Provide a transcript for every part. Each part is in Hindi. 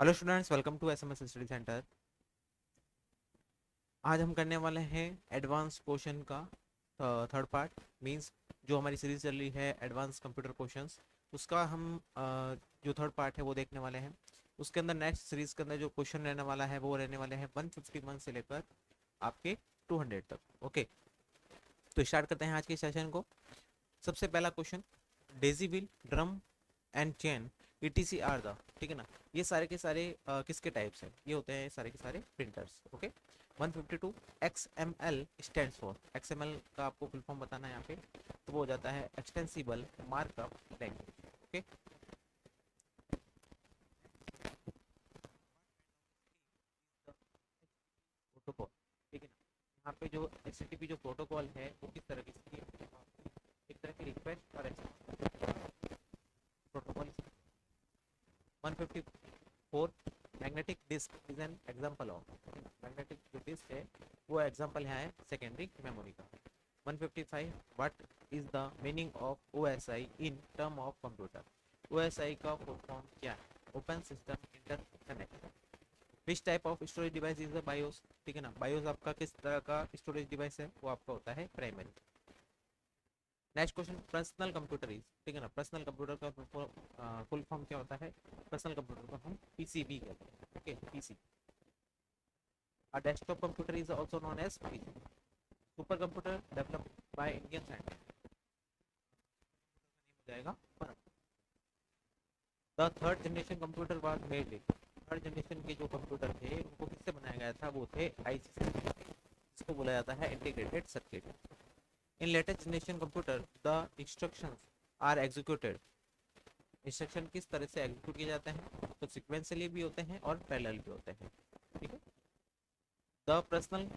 Hello students, welcome to SMS study centre. आज हम करने वाले हैं एडवांस क्वेश्चन का थर्ड पार्ट। मींस जो हमारी सीरीज चल रही है एडवांस कंप्यूटर क्वेश्चंस, उसका हम जो थर्ड पार्ट है वो देखने वाले हैं। उसके अंदर नेक्स्ट सीरीज के अंदर जो क्वेश्चन रहने वाला है वो रहने वाले हैं 151 से लेकर आपके 200 तक। ओके, तो स्टार्ट करते हैं आज के सेशन को। सबसे पहला question, daisy wheel, drum and chain etc are the, ठीक है ना, ये सारे के सारे किसके टाइप्स हैं? ये होते हैं सारे के सारे printers. Okay, 152 XML stands for, XML का आपको फुल फॉर्म बताना है यहाँ पे, तो वो हो जाता है extensible markup language. Okay, protocol, ठीक है ना। यहाँ पे जो HTTP जो प्रोटोकॉल है वो किस तरह की एक तरह की रिक्वेस्ट और protocol. 154 magnetic disk is an example of, magnetic जो डिस्क है वो एग्जांपल है सेकेंडरी मेमोरी का। 155 what is the meaning of OSI in term of computer, OSI का फुल फॉर्म क्या है? Open system interconnect. Which type of storage device is the BIOS, ठीक है ना, बायोस आपका किस तरह का स्टोरेज डिवाइस है? वो आपका होता है primary. Next question, personal computer is, ठीक है ना, पर्सनल कंप्यूटर का फुल फॉर्म क्या होता है? पर्सनल कंप्यूटर को हम पीसीबी कहते हैं। Okay, PC. A desktop computer is also known as PC. Super computer developed by Indian scientist हो जाएगा Param. The third generation computer was made in, third generation के जो कंप्यूटर थे उनको किससे बनाया गया था? वो थे आईसी से, जिसको बोला जाता है integrated circuit. In latest generation computer the instructions are executed, instruction किस तरह से एग्जीक्यूट किए जाते हैं? तो सिक्वेंसली भी होते हैं और पैरेलल भी होते हैं। ठीक है, the personal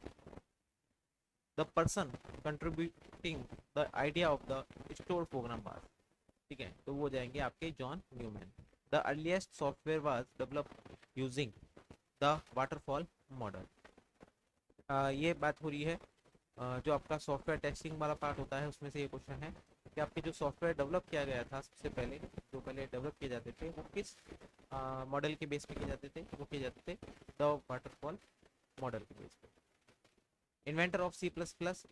the person contributing the idea of the store program बार, ठीक है, तो वो हो जाएंगे आपके John Newman. The earliest software was develop using the waterfall model. ये बात हो रही है जो आपका सॉफ्टवेयर टेस्टिंग वाला पार्ट होता है उसमें से ये क्वेश्चन है कि आपके जो सॉफ्टवेयर डेवलप किया गया था सबसे पहले, जो पहले डेवलप किए जाते थे वो किस मॉडल के बेस पे किए जाते थे? वो किए जाते थे द वाटरफॉल मॉडल के बेस पे। Inventor of C++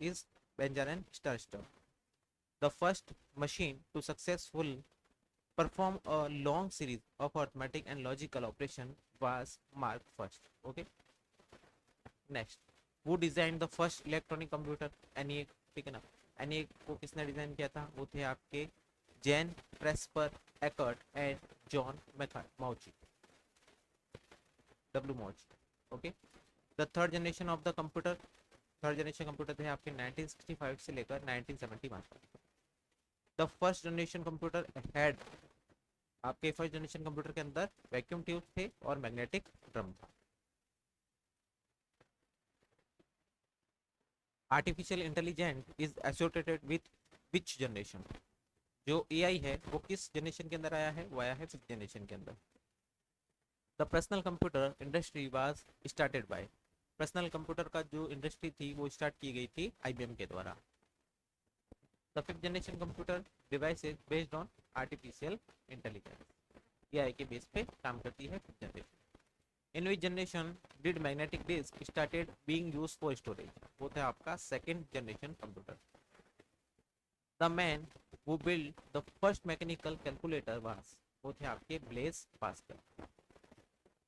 is Benjamin Stroustrup. The first machine to successful perform a long series of arithmetic and logical operation was Mark first. Okay, next, who designed the first electronic computer? ENIAC, ठीक है ना। ENIAC को किसने डिजाइन किया था? वो थे आपके J Presper Eckert and John Mauchly, W Mauchly. Okay, the third generation of the computer, third generation computer थे आपके 1965 से लेकर 1971 तक। The first generation computer had, आपके फर्स्ट जनरेशन कंप्यूटर के अंदर वैक्यूम ट्यूब थे और मैग्नेटिक ड्रम था। Artificial intelligence is associated with which generation, जो एआई है वो किस जनरेशन के अंदर आया है? वो आया है फिफ्थ जनरेशन के अंदर। The personal computer industry was started by, personal computer का जो इंडस्ट्री थी वो स्टार्ट की गई थी आईबीएम के द्वारा। The fifth generation computer devices based on artificial intelligence, AI के बेस पे काम करती है fifth generation. In which generation did magnetic disk started being used for storage? वो था आपका second generation computer. The man who build the first mechanical calculator was, वो थे आपके Blaise Pascal.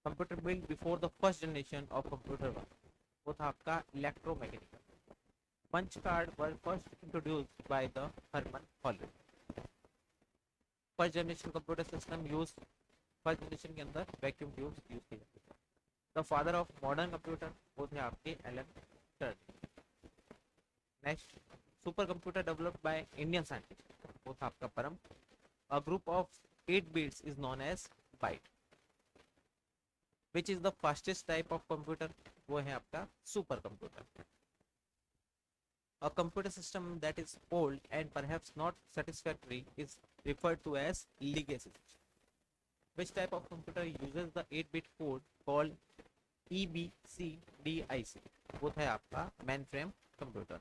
Computer build before the first generation of computer was, वो था आपका electromechanical. Punch card were first introduced by the Herman Hollerith. First generation computer system use, first generation के अंदर वैक्यूम ट्यूब्स यूज किए जाते थे। The father of modern computer, वो थे आपके Alan Turner. Next, super computer developed by Indian scientist, वो था आपका Param. A group of 8 bits is known as byte. Which is the fastest type of computer? वो है आपका super computer. A computer system that is old and perhaps not satisfactory is referred to as legacy system. Which type of computer uses the 8-bit code called EBCDIC? वो है आपका mainframe computer.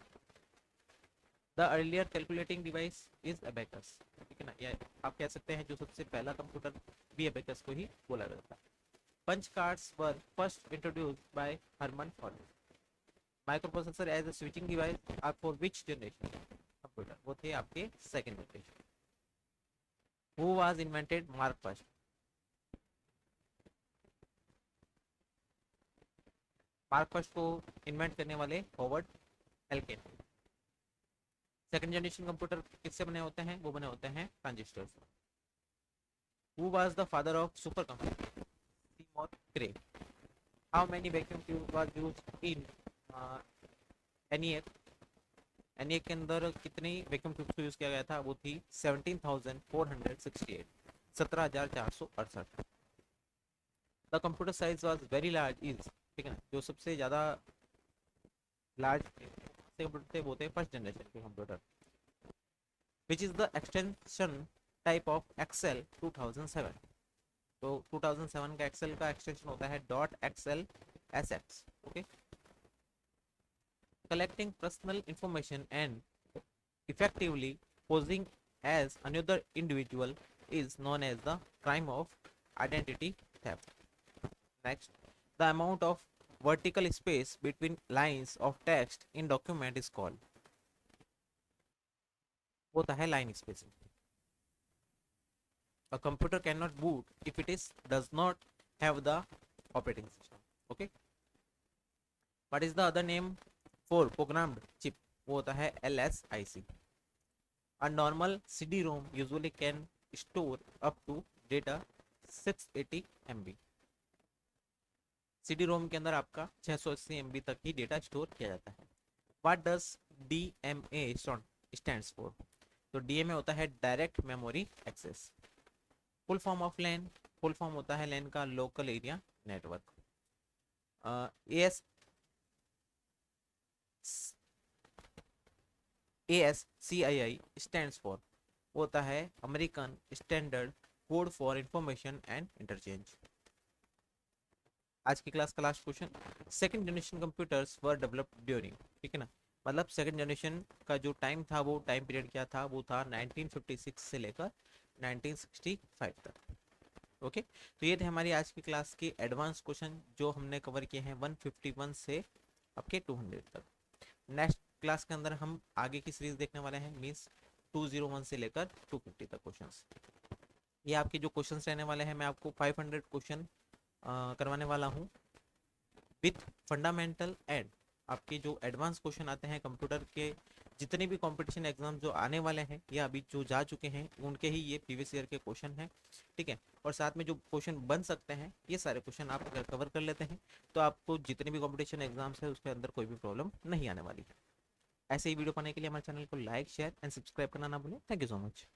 The earlier calculating device is abacus. ठीक है ना, या आप कह सकते हैं जो सबसे पहला कंप्यूटर भी abacus को ही बोला जाता है। Punch cards were first introduced by Herman Ford. Microprocessor as a switching device are for which generation computer? वो थे आपके second generation. Who was invented Mark first? Mark first को इन्वेंट करने वाले Howard Aiken. Second generation computer किससे बने होते हैं? वो बने होते हैं ट्रांजिस्टर से. Who was the father of super computer? Seymour cray. How many vacuum tube was used in NEF? NEF के अंदर कितनी वैक्यूम ट्यूब्स को यूज किया गया था? वो थी 17,468. 17,468. The computer size was very large is, ठीक है ना, जो सबसे ज़्यादा लार्ज कंप्यूटर थे वो थे फर्स्ट जनरेशन के computer. Which is the extension type of Excel 2007? तो 2007 का एक्सेल का एक्सटेंशन होता है .xlsx. Okay. Collecting personal information and effectively posing as another individual is known as the crime of identity theft. Next, the amount of vertical space between lines of text in document is called. होता है line spacing. A computer cannot boot if it does not have the operating system. Okay. What is the other name for programmed chip? वो होता है LSIC. A normal CD-ROM usually can store up to data 680 MB. CD-ROM के अंदर आपका 680 MB तक ही डेटा स्टोर किया जाता है. What does DMA stands for? तो DMA होता है direct memory access. Full form of LAN? Full form होता है LAN का local area network. ASCII stands for होता है American standard code for information and interchange. आज की क्लास का last question. Second generation computers were developed during, ठीक है ना, मतलब सेकंड जनरेशन का जो टाइम था वो टाइम पीरियड क्या था? वो था 1956 से लेकर 1965 तक. ओके. तो ये थे हमारी आज की क्लास के एडवांस क्वेश्चन जो हमने कवर किए हैं 151 से आपके 200 तक. नेक्स्ट क्लास के अंदर हम आगे की सीरीज देखने वाले हैं, मीन्स 201 से लेकर 250 तक क्वेश्चंस. ये आपके जो क्वेश्चंस रहने वाले हैं, मैं आपको 500 क्वेश्चन करवाने वाला हूँ विथ फंडामेंटल एंड आपके जो एडवांस क्वेश्चन आते हैं कंप्यूटर के. जितने भी कंपटीशन एग्जाम जो आने वाले हैं या अभी जो जा चुके हैं उनके ही ये प्रीवियस ईयर के क्वेश्चन हैं, ठीक है. और साथ में जो क्वेश्चन बन सकते हैं ये सारे क्वेश्चन आप अगर कवर कर लेते हैं तो आपको जितने भी कंपटीशन एग्जाम्स है उसके अंदर कोई भी प्रॉब्लम नहीं आने वाली है. ऐसे ही वीडियो पाने के लिए हमारे चैनल को लाइक शेयर एंड सब्सक्राइब करना ना भूलें. Thank you so much.